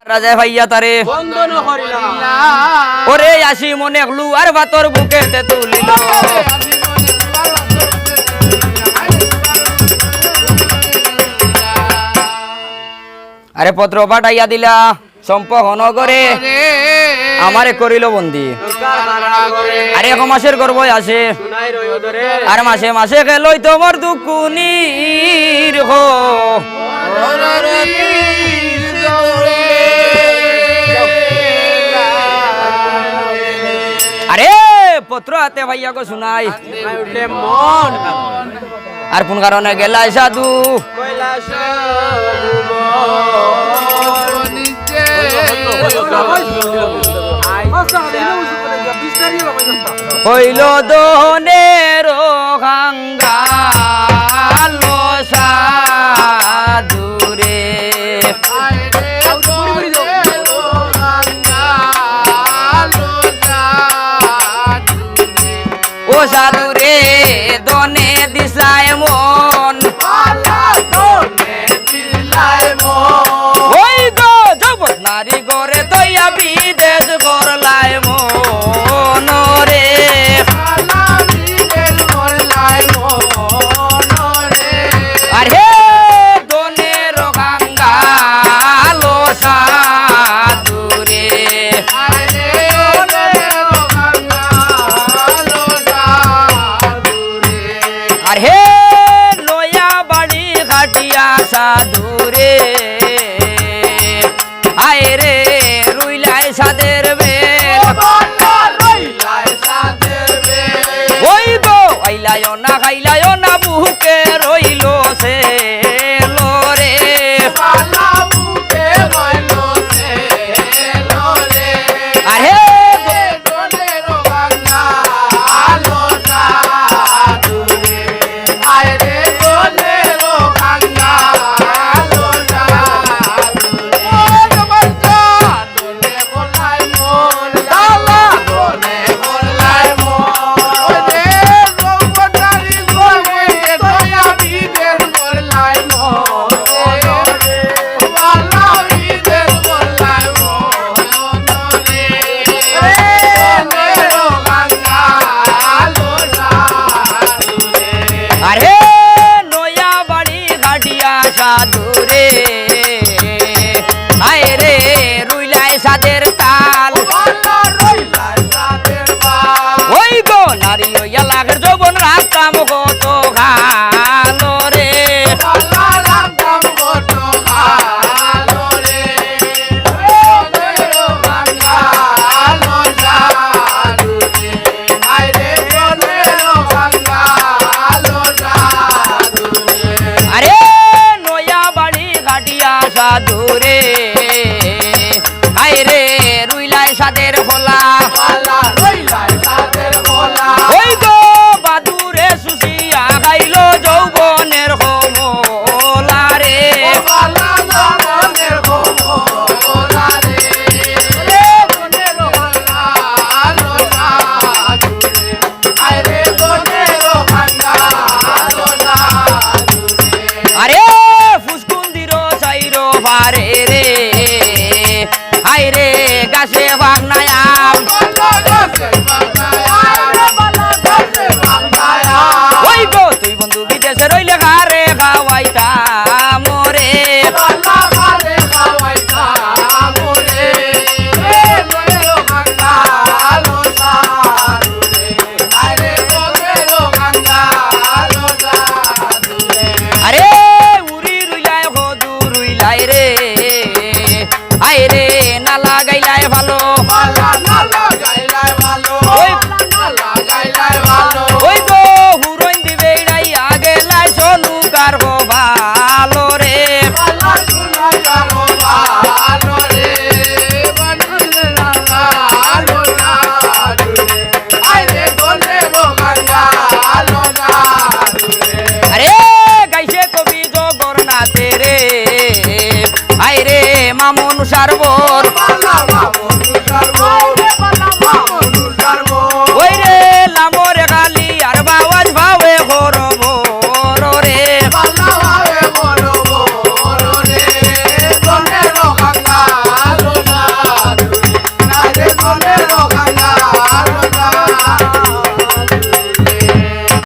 রাজা ভাইয়া তারে বন্দন করিলাম ওরে আসি মনে হলু আর ভাতর বুকেতে তুলিল আরে পত্র পাঠাইয়া দিলা সম্পক নগরে আমারে করিল বন্দি আরে এক মাসের গর্ব আসে আর মাসে মাসে খেলই তোমার দুকুনির হো আরে পত্র হাতে ভাইয়া গো শুনাই মন আর কোন কারণে গেলাই সাধু হইল দনের গাঙ্গাল সাধুরে ও সাধুরে দনে দিশায় মন ওই গো জগৎ নারী গরে তৈয়া বিদেশ করলায় মন রে আর হে দনের গাঙ্গাল সাধুরে আর হে নয়া বাড়ি ঘাটিয়া সাধুরে আয় রে রুইলাই সাদের বেল ওই গো আইলায়ও না খাইলায়ও না বুকে রইল সে রে আর হে আরে নয়া বাড়ি ঘাটিয়া সাধুরে আয় রে রুইলাই সাদের তাল ওই গো নারী হইয়া লাগের যৌবন রাখতাম কত খালো রে আরে নয়া বাড়ি ঘাটিয়া সাধুরে আয় রে রুইলাই সাদের ফলা ওই গো বাদুরে সুশিয়া গাইল যৌবনের কমলা রে আরে ফুসকুন্দির চাইর পারে রে হাই রে গাছে ভাগনায়াম ওই গো তুই বন্ধু বিদেশে রইলে খা